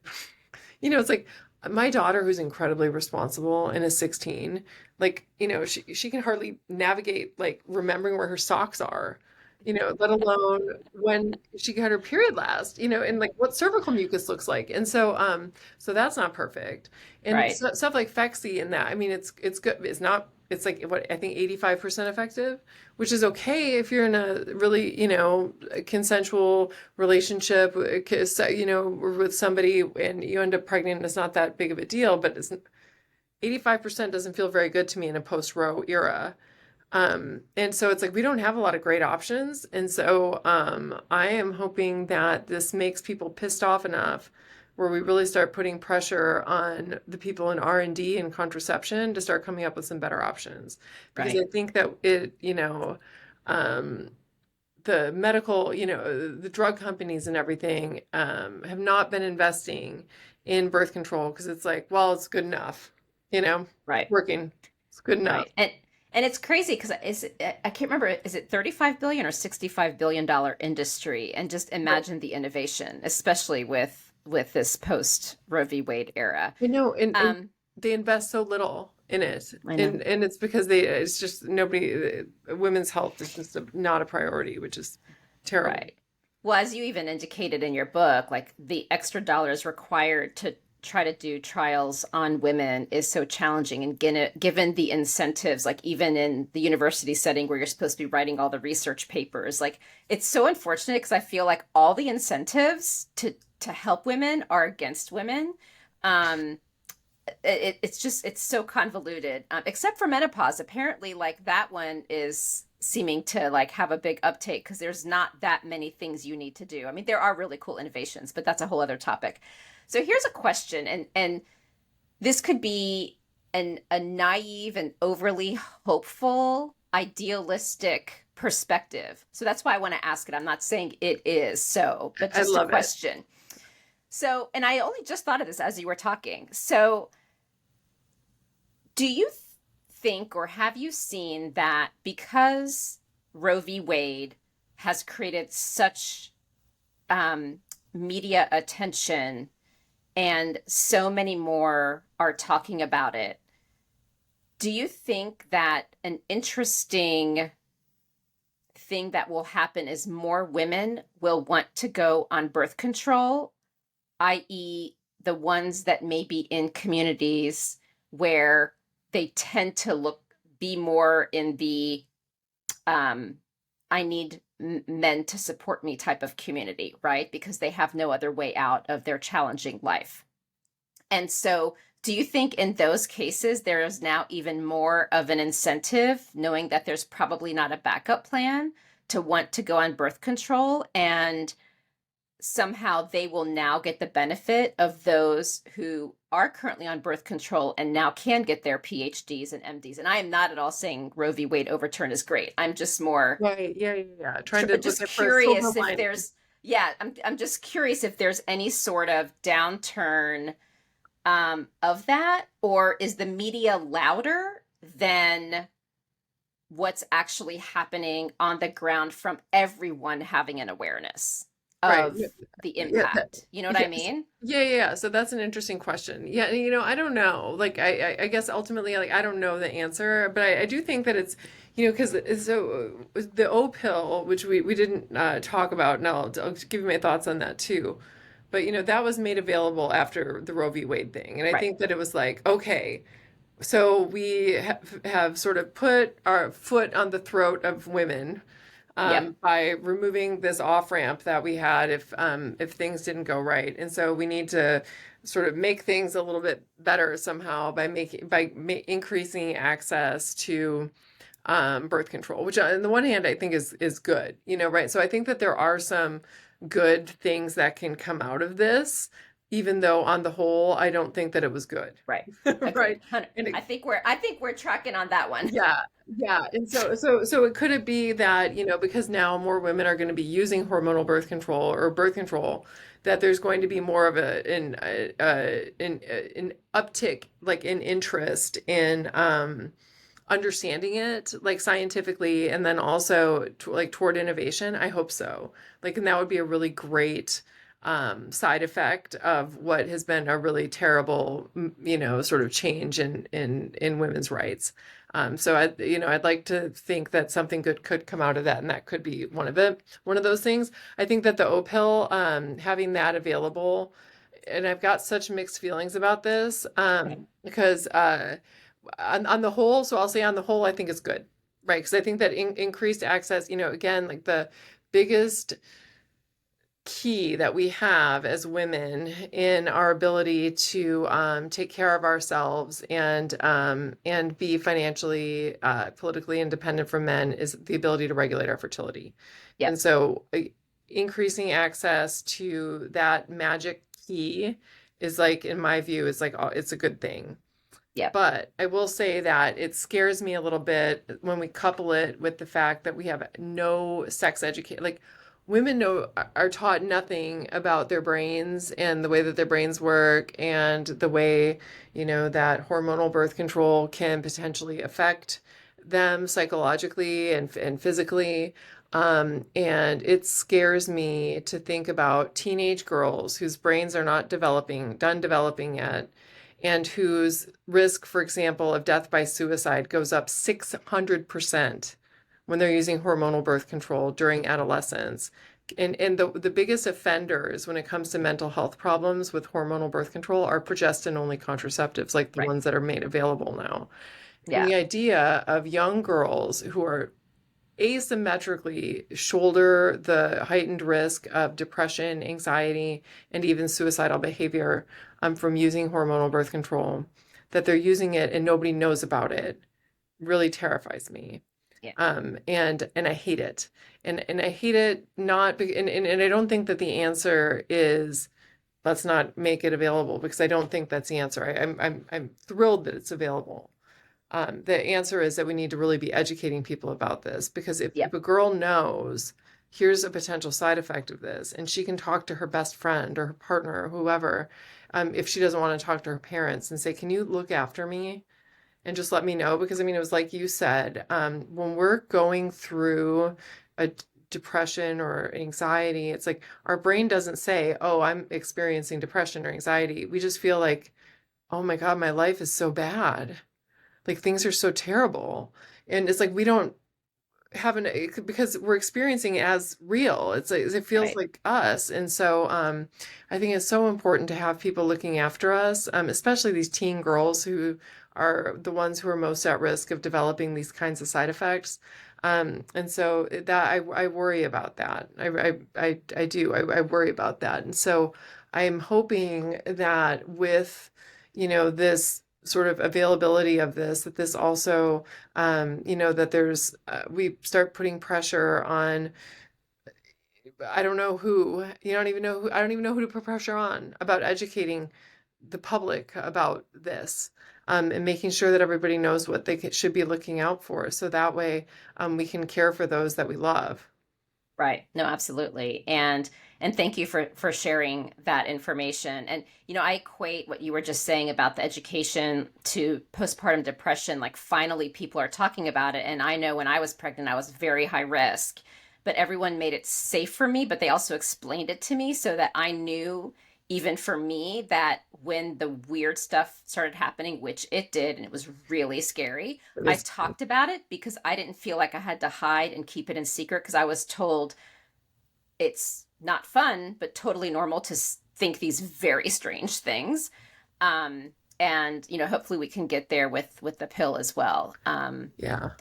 it's like my daughter, who's incredibly responsible and is 16, like, she can hardly navigate, like, remembering where her socks are, let alone when she got her period last, and like what cervical mucus looks like. And so that's not perfect. And Right. stuff like Phexxi and that, I mean, it's good. It's not, it's like, what, I think 85% effective, which is okay if you're in a really, consensual relationship, with somebody, and you end up pregnant, and it's not that big of a deal. But 85% doesn't feel very good to me in a post-Roe era. And so it's like, we don't have a lot of great options. And so I am hoping that this makes people pissed off enough, where we really start putting pressure on the people in R&D and contraception to start coming up with some better options. Because I Right. think that um, the medical, the drug companies and everything, have not been investing in birth control, because it's like, well, it's good enough, Right. working, it's good enough. Right. And it's crazy because I can't remember, is it 35 billion or 65 billion-dollar industry? And just imagine the innovation, especially with this post Roe v. Wade era. And Um, they invest so little in it, I know. and it's because it's just nobody, women's health is just not a priority, which is terrible. Right. Well, as you even indicated in your book, like the extra dollars required to try to do trials on women is so challenging. And given the incentives, like even in the university setting where you're supposed to be writing all the research papers, like it's so unfortunate, because I feel like all the incentives to help women are against women. Um, it's so convoluted, except for menopause. Apparently, like that one is seeming to like have a big uptake, because there's not that many things you need to do. I mean, there are really cool innovations, but that's a whole other topic. So here's a question, and this could be a naive and overly hopeful, idealistic perspective. So that's why I want to ask it. I'm not saying it is so, but I just a love it. question. So, and I only just thought of this as you were talking. So, do you think, or have you seen that because Roe v. Wade has created such media attention, and so many more are talking about it, do you think that an interesting thing that will happen is more women will want to go on birth control, i.e., the ones that may be in communities where they tend to be more in the I need men to support me type of community, right? Because they have no other way out of their challenging life. And so, do you think in those cases there is now even more of an incentive, knowing that there's probably not a backup plan, to want to go on birth control, and somehow they will now get the benefit of those who are currently on birth control and now can get their PhDs and MDs? And I am not at all saying Roe v. Wade overturn is great. I'm just more Right. Yeah. Yeah. Yeah. Trying to look just at for a silver curious if lining. there's, yeah, I'm just curious if there's any sort of downturn of that, or is the media louder than what's actually happening on the ground from everyone having an awareness Right. of the Yeah. impact? You know what I Yes. mean? Yeah, yeah, yeah. So that's an interesting question. Yeah, I don't know. Like, I guess ultimately, like, I don't know the answer, but I do think that it's, because so the O pill, which we didn't talk about, and I'll give you my thoughts on that too. But that was made available after the Roe v. Wade thing, and I Right. think that it was like, okay, so we have sort of put our foot on the throat of women Yep. by removing this off ramp that we had if things didn't go right, and so we need to sort of make things a little bit better somehow by increasing access to birth control, which on the one hand I think is good, right? So I think that there are some good things that can come out of this, even though on the whole I don't think that it was good. Right. Right. Agreed. And I think we're tracking on that one. yeah, yeah. And so it could it be that, because now more women are going to be using hormonal birth control or birth control, that there's going to be more of an uptick, like in interest in understanding it, like scientifically, and then also like toward innovation. I hope so. Like, and that would be a really great side effect of what has been a really terrible, sort of change in women's rights. So I'd like to think that something good could come out of that, and that could be one of those things. I think that the O pill, having that available, and I've got such mixed feelings about this, because on the whole, so I'll say on the whole, I think it's good, right? Because I think that increased access, again, like the biggest key that we have as women in our ability to take care of ourselves and be financially, politically independent from men is the ability to regulate our fertility. And Yep. so increasing access to that magic key is like, in my view, is like, it's a good thing. Yep. But I will say that it scares me a little bit when we couple it with the fact that we have no sex education. Like, women are taught nothing about their brains and the way that their brains work and the way, that hormonal birth control can potentially affect them psychologically and physically. And it scares me to think about teenage girls whose brains are not done developing yet, and whose risk, for example, of death by suicide goes up 600% when they're using hormonal birth control during adolescence. And the biggest offenders when it comes to mental health problems with hormonal birth control are progestin-only contraceptives, like the Right. ones that are made available now. And Yeah. the idea of young girls who are asymmetrically shoulder the heightened risk of depression, anxiety, and even suicidal behavior from using hormonal birth control, that they're using it and nobody knows about it, really terrifies me. Yeah. And I hate it. And I hate it not, and I don't think that the answer is let's not make it available, because I don't think that's the answer. I'm thrilled that it's available. The answer is that we need to really be educating people about this, because if Yep. a girl knows here's a potential side effect of this, and she can talk to her best friend or her partner or whoever, if she doesn't want to talk to her parents, and say, can you look after me and just let me know? Because I mean, it was like you said, when we're going through a depression or anxiety, it's like our brain doesn't say, oh, I'm experiencing depression or anxiety. We just feel like, oh my God, my life is so bad. Like, things are so terrible. And it's like we don't have because we're experiencing it as real. It's like it feels Right. like us. And so I think it's so important to have people looking after us, especially these teen girls who are the ones who are most at risk of developing these kinds of side effects. And so that I worry about that. I do. I worry about that. And so I'm hoping that with, this sort of availability of this, that this also, that there's, we start putting pressure on, I don't know who, I don't even know who to put pressure on about educating the public about this, and making sure that everybody knows what they should be looking out for. So that way, we can care for those that we love. Right. No, absolutely. And thank you for sharing that information. And I equate what you were just saying about the education to postpartum depression. Like finally people are talking about it. And I know when I was pregnant, I was very high risk, but everyone made it safe for me, but they also explained it to me so that I knew, even for me, that when the weird stuff started happening, which it did, and it was really scary, It I is- talked about it because I didn't feel like I had to hide and keep it in secret because I was told it's not fun, but totally normal to think these very strange things. And hopefully we can get there with the pill as well. Yeah.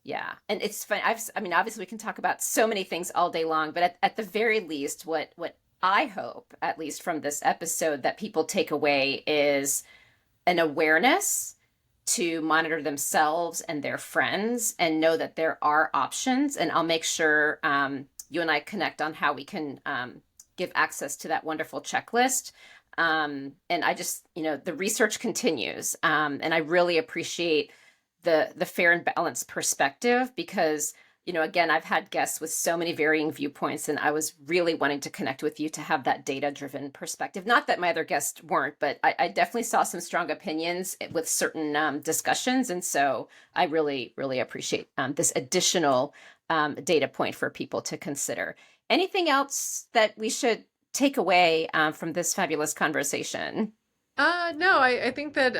Yeah, and it's fun. I mean, obviously we can talk about so many things all day long, but at the very least, what I hope, at least from this episode, that people take away is an awareness to monitor themselves and their friends and know that there are options. And I'll make sure you and I connect on how we can give access to that wonderful checklist. And I just, the research continues. And I really appreciate the fair and balanced perspective because again, I've had guests with so many varying viewpoints, and I was really wanting to connect with you to have that data-driven perspective. Not that my other guests weren't, but I definitely saw some strong opinions with certain discussions, and so I really, really appreciate this additional data point for people to consider. Anything else that we should take away from this fabulous conversation? No, I think that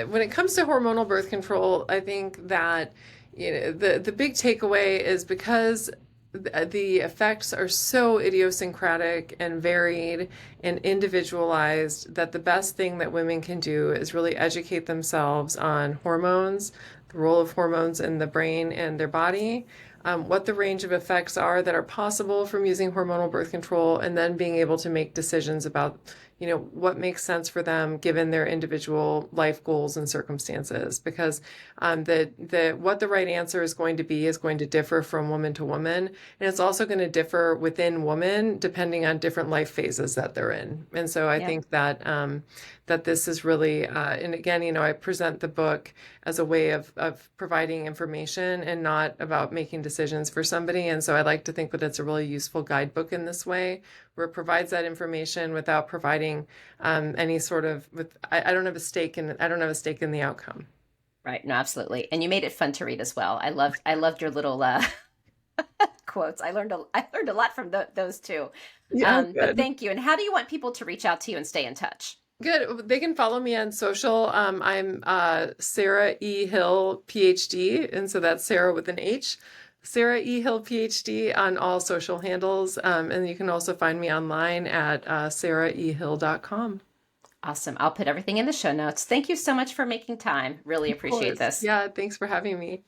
when it comes to hormonal birth control, I think that the big takeaway is because the effects are so idiosyncratic and varied and individualized that the best thing that women can do is really educate themselves on hormones, the role of hormones in the brain and their body, what the range of effects are that are possible from using hormonal birth control, and then being able to make decisions about what makes sense for them given their individual life goals and circumstances. Because the what the right answer is going to differ from woman to woman, and it's also going to differ within women depending on different life phases that they're in. And so I Yeah. think that that this is really, and again, I present the book as a way of providing information and not about making decisions for somebody. And so I like to think that it's a really useful guidebook in this way, where it provides that information without providing any sort of, I don't have a stake in, I don't have a stake in the outcome. Right. No, absolutely. And you made it fun to read as well. I loved your little quotes. I learned a lot from those two. Yeah, But good. thank you. And how do you want people to reach out to you and stay in touch? Good. They can follow me on social. I'm Sarah E. Hill, PhD. And so that's Sarah with an H. Sarah E. Hill, PhD on all social handles. And you can also find me online at sarahehill.com. Awesome. I'll put everything in the show notes. Thank you so much for making time. Really Of appreciate course. this. Yeah, thanks for having me.